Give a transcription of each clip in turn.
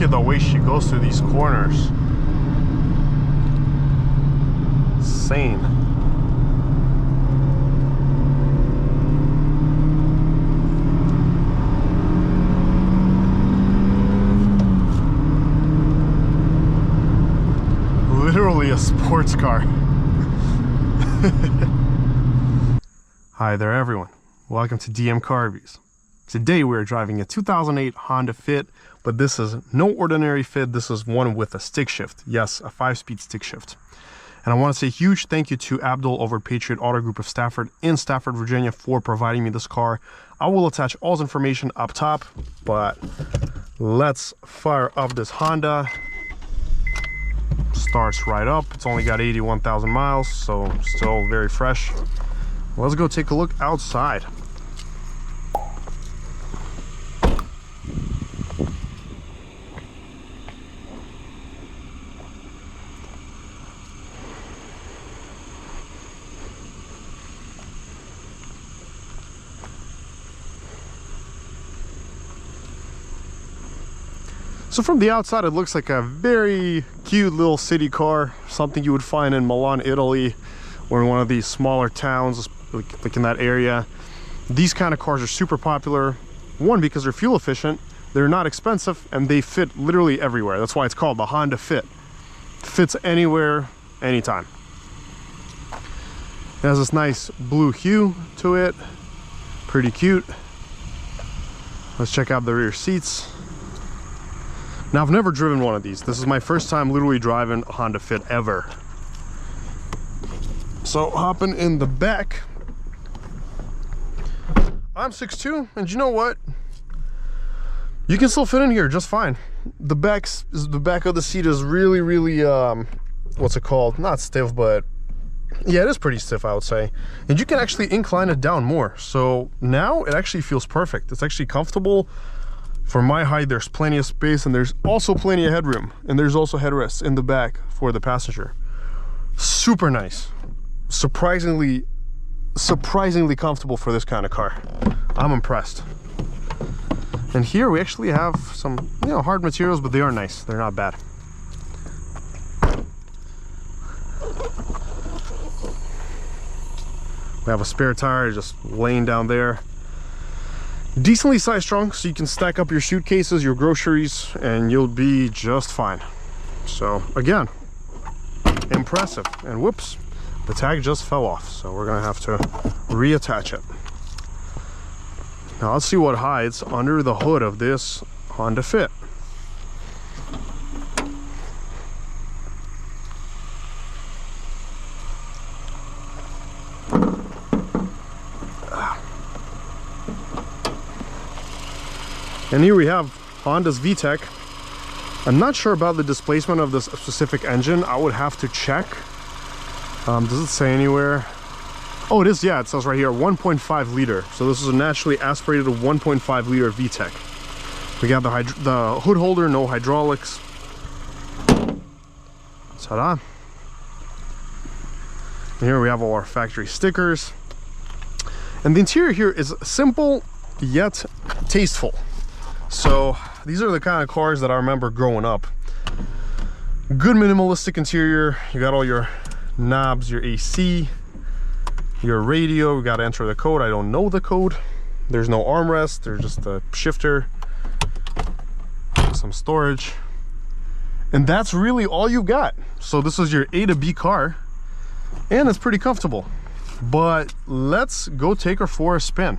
at the way she goes through these corners. Insane. Literally a sports car. Hi there everyone, welcome to DM Car Reviews. Today we're driving a 2008 Honda Fit, but this is no ordinary Fit, this is one with a stick shift. Yes, a 5-speed stick shift. And I want to say a huge thank you to Abdul over at Patriot Auto Group of Stafford in Stafford, Virginia for providing me this car. I will attach all this information up top, but let's fire up this Honda. Starts right up. It's only got 81,000 miles, so still very fresh. Let's go take a look outside. So from the outside, it looks like a very cute little city car, something you would find in Milan, Italy, or in one of these smaller towns, like in that area. These kind of cars are super popular. One, because they're fuel efficient, they're not expensive, and they fit literally everywhere. That's why it's called the Honda Fit. Fits anywhere, anytime. It has this nice blue hue to it. Pretty cute. Let's check out the rear seats. Now, I've never driven one of these. This is my first time literally driving a Honda Fit ever. So, hopping in the back. I'm 6'2", and you know what? You can still fit in here just fine. The back of the seat is really, what's it called? Not stiff, but yeah, it is pretty stiff, I would say. And you can actually incline it down more. So now it actually feels perfect. It's actually comfortable. For my height, there's plenty of space, and there's also plenty of headroom, and there's also headrests in the back for the passenger. Super nice. Surprisingly comfortable for this kind of car. I'm impressed. And here we actually have some, hard materials, but they are nice. They're not bad. We have a spare tire just laying down there. Decently sized trunk, so you can stack up your suitcases, your groceries, and you'll be just fine. So again, impressive. And whoops, the tag just fell off, so we're gonna have to reattach it. Now let's see what hides under the hood of this Honda Fit. And here we have Honda's VTEC. I'm not sure about the displacement of this specific engine. I would have to check. Does it say anywhere? Oh, it is, yeah, it says right here, 1.5 liter. So this is a naturally aspirated 1.5 liter VTEC. We got the hood holder, no hydraulics. Ta-da. And here we have all our factory stickers. And the interior here is simple, yet tasteful. So these are the kind of cars that I remember growing up. Good minimalistic interior. You got all your knobs, your AC, your radio. We got to enter the code. I don't know the code. There's no armrest. There's just a shifter, some storage, and that's really all you got. So this is your A to B car, and it's pretty comfortable. But let's go take her for a spin.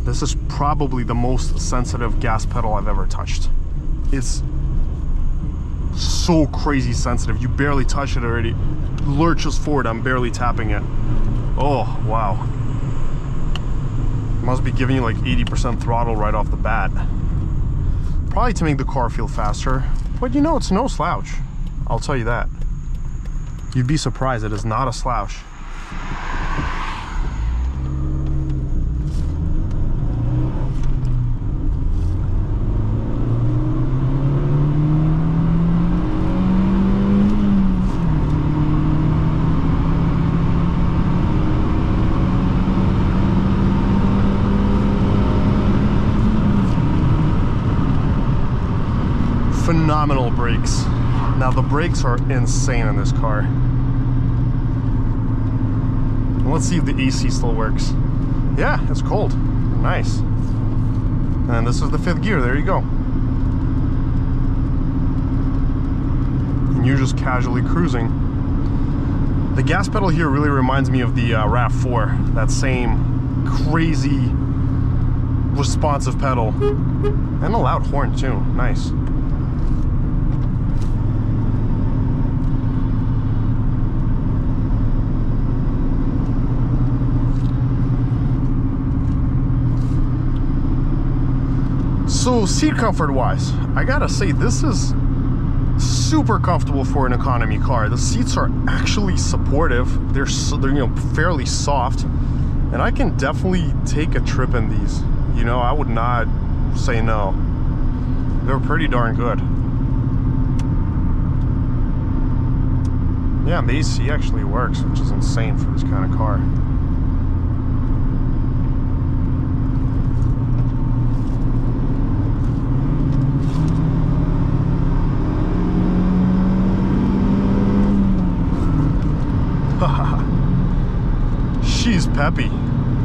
This is probably the most sensitive gas pedal I've ever touched. It's so crazy sensitive. You barely touch it already. Lurches forward, I'm barely tapping it. Oh, wow. Must be giving you like 80% throttle right off the bat. Probably to make the car feel faster. But it's no slouch. I'll tell you that. You'd be surprised, it is not a slouch. phenomenal brakes. Now the brakes are insane in this car. Let's see if the AC still works. Yeah, it's cold. Nice. And this is the 5th gear. There you go. And you're just casually cruising. The gas pedal here really reminds me of the RAV4. That same crazy responsive pedal. And a loud horn too. Nice. So seat comfort wise, I gotta say this is super comfortable for an economy car. The seats are actually supportive. They're you know, fairly soft, and I can definitely take a trip in these. You know, I would not say no. They're pretty darn good. Yeah, and the AC actually works, which is insane for this kind of car. She's peppy,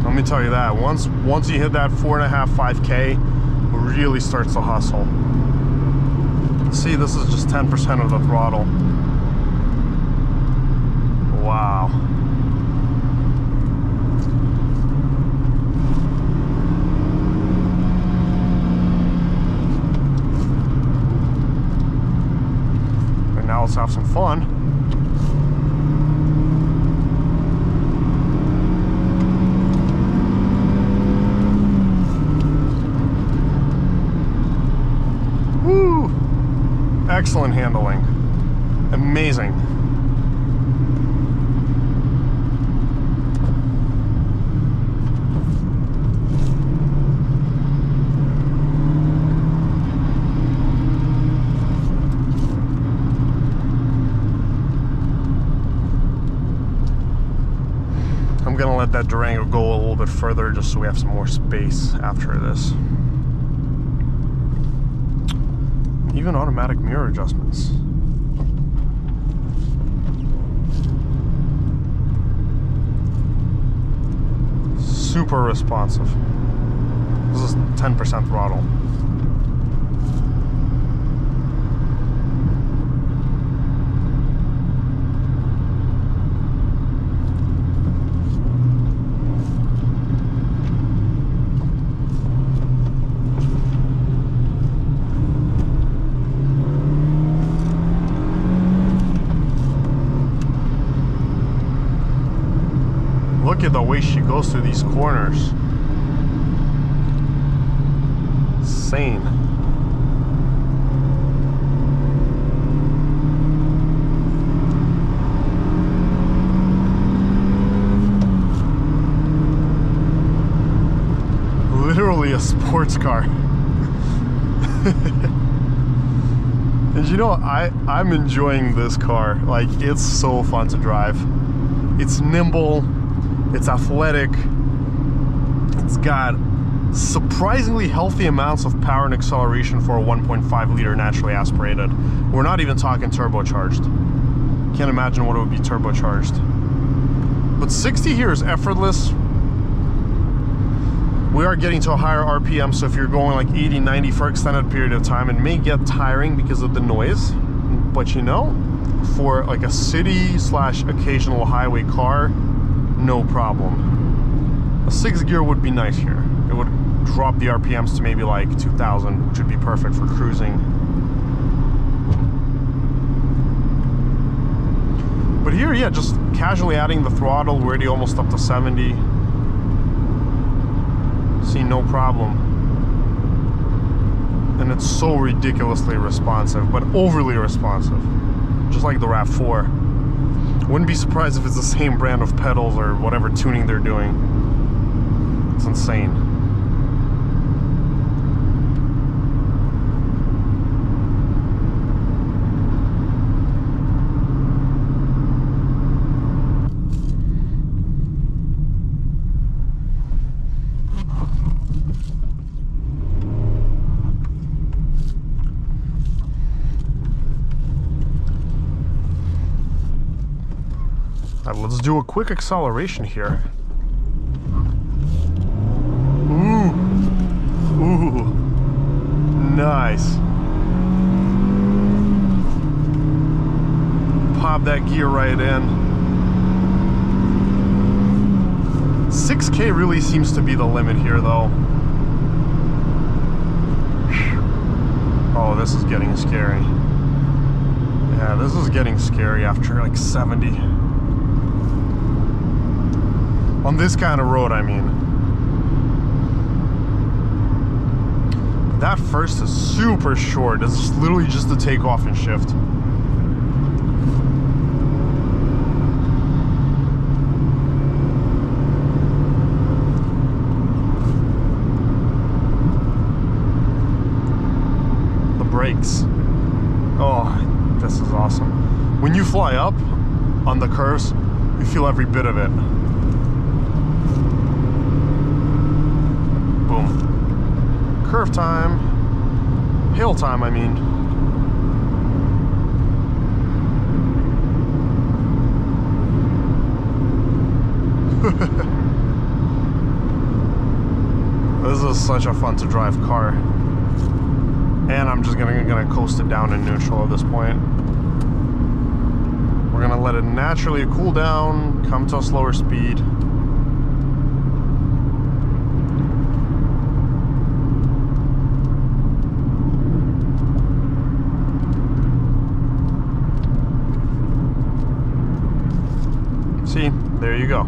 let me tell you that. Once you hit that 4.5, 5K, it really starts to hustle. See, this is just 10% of the throttle. Wow. And now let's have some fun. Excellent handling. Amazing. I'm gonna let that Durango go a little bit further just so we have some more space after this. Even automatic mirror adjustments. Super responsive. This is 10% throttle. Look at the way she goes through these corners. Insane. Literally a sports car. And you know, I'm enjoying this car. Like, it's so fun to drive. It's nimble. It's athletic. It's got surprisingly healthy amounts of power and acceleration for a 1.5 liter naturally aspirated. We're not even talking turbocharged. Can't imagine what it would be turbocharged. But 60 here is effortless. We are getting to a higher RPM, so if you're going like 80, 90 for an extended period of time, it may get tiring because of the noise. But you know, for like a city / occasional highway car, no problem. A 6th gear would be nice here. It would drop the RPMs to maybe like 2,000, which would be perfect for cruising. But here, yeah, just casually adding the throttle, we're already almost up to 70. See, no problem. And it's so ridiculously responsive, but overly responsive. Just like the RAV4. Wouldn't be surprised if it's the same brand of pedals or whatever tuning they're doing. It's insane. All right, let's do a quick acceleration here. Ooh, nice. Pop that gear right in. 6K really seems to be the limit here, though. Oh, this is getting scary. Yeah, this is getting scary after like 70. On this kind of road, I mean. That first is super short. It's literally just the takeoff and shift. The brakes. Oh, this is awesome. When you fly up on the curves, you feel every bit of it. Boom. Curve time, hill time, I mean. This is such a fun to drive car. And I'm just gonna coast it down in neutral at this point. We're gonna let it naturally cool down, come to a slower speed. See, there you go.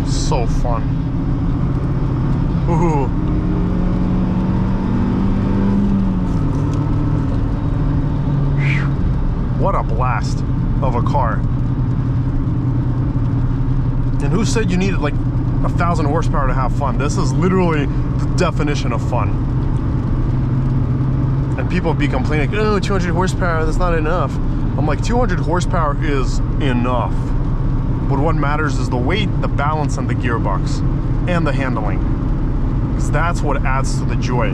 So fun. Ooh. What a blast of a car. And who said you needed like 1,000 horsepower to have fun? This is literally the definition of fun. And people be complaining, oh, 200 horsepower, that's not enough. I'm like, 200 horsepower is enough. But what matters is the weight, the balance, and the gearbox, and the handling. Because that's what adds to the joy.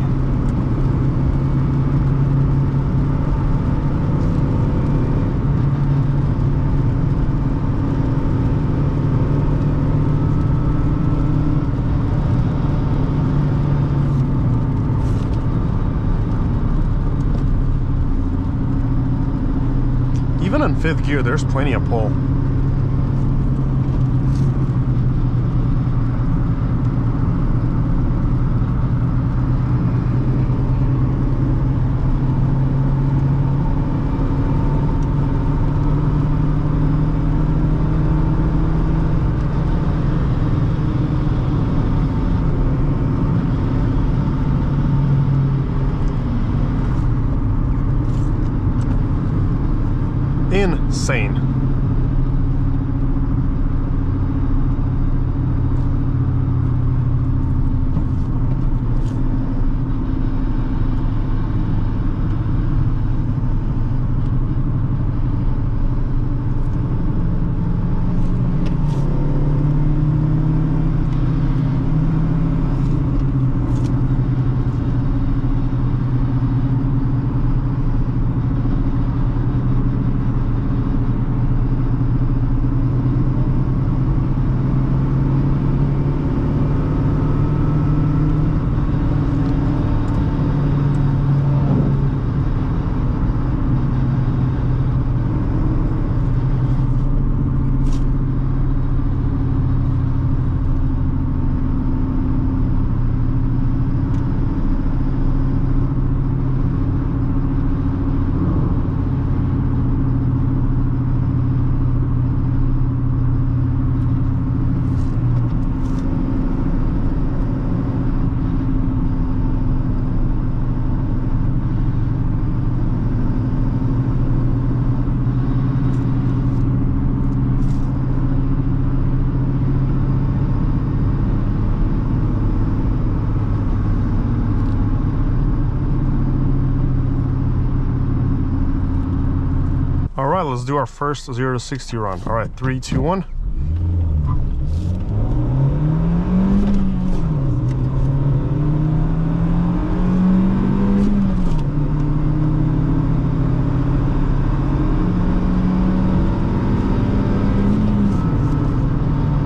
Even in 5th gear, there's plenty of pull. Insane. All right, let's do our first 0 to 60 run. All right, 3, 2, 1.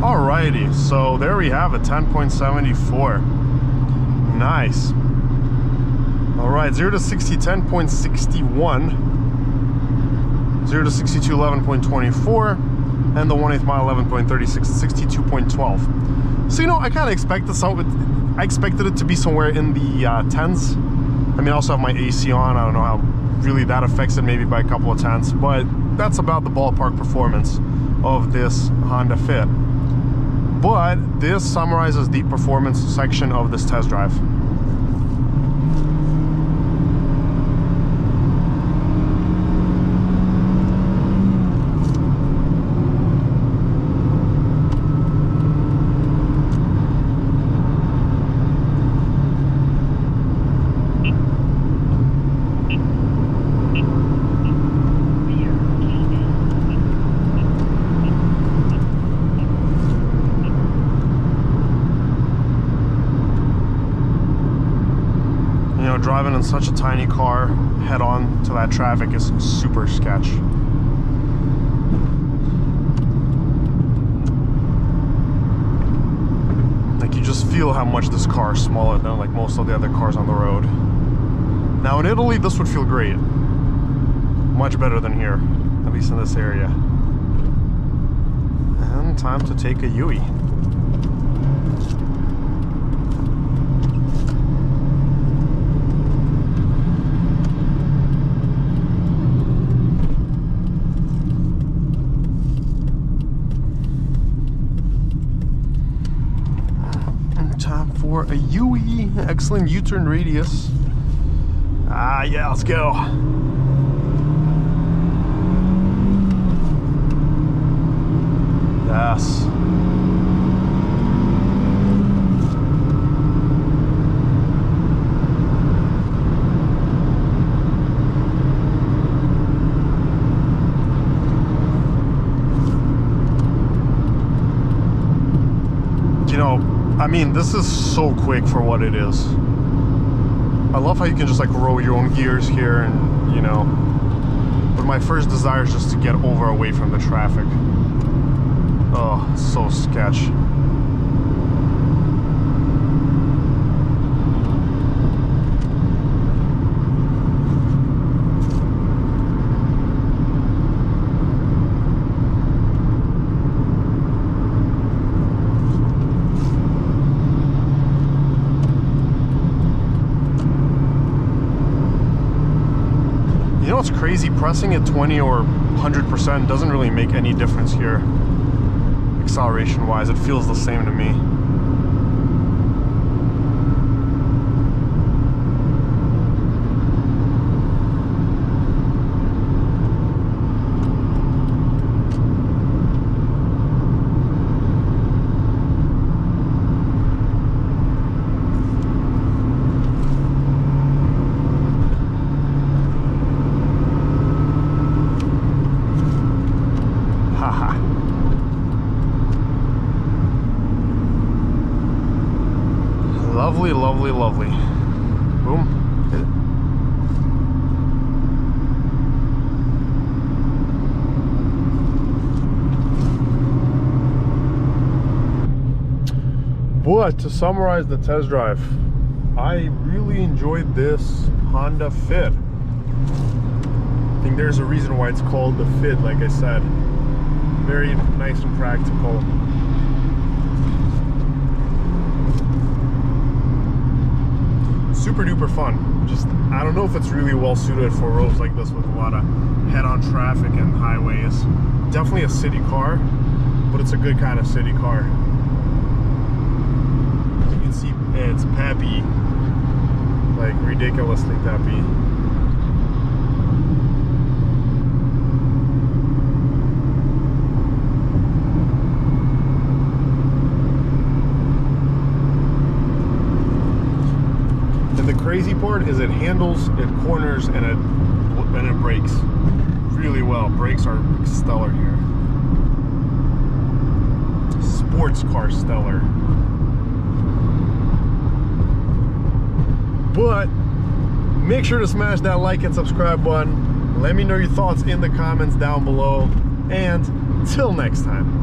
Alrighty, so there we have it, 10.74. Nice. All right, 0 to 60, 10.61. 0 to 62, 11.24. And the 1/8 mile, 11.36, 62.12. So, you know, I kind of expected I expected it to be somewhere in the 10s. I mean, I also have my AC on. I don't know how really that affects it, maybe by a couple of tenths. But that's about the ballpark performance of this Honda Fit. But this summarizes the performance section of this test drive. Driving in such a tiny car head on to that traffic is super sketch. Like, you just feel how much this car is smaller than like most of the other cars on the road. Now in Italy this would feel great. Much better than here, at least in this area. And time to take a U-ey. For a U-ey, excellent U-turn radius. Ah, yeah, let's go. Yes. You know, I mean, this is so quick for what it is. I love how you can just like roll your own gears here, and you know, but my first desire is just to get away from the traffic. Oh, it's so sketch. You know what's crazy? Pressing at 20 or 100% doesn't really make any difference here. Acceleration wise, it feels the same to me. Lovely, lovely, lovely. Boom. Hit it. But to summarize the test drive, I really enjoyed this Honda Fit. I think there's a reason why it's called the Fit, like I said. Very nice and practical. Super duper fun. Just, I don't know if it's really well suited for roads like this with a lot of head-on traffic and highways. Definitely a city car, but it's a good kind of city car. As you can see, it's peppy, like ridiculously peppy. The crazy part is it handles, it corners, and it brakes really well. Brakes are stellar here. Sports car stellar. But make sure to smash that like and subscribe button. Let me know your thoughts in the comments down below. And till next time.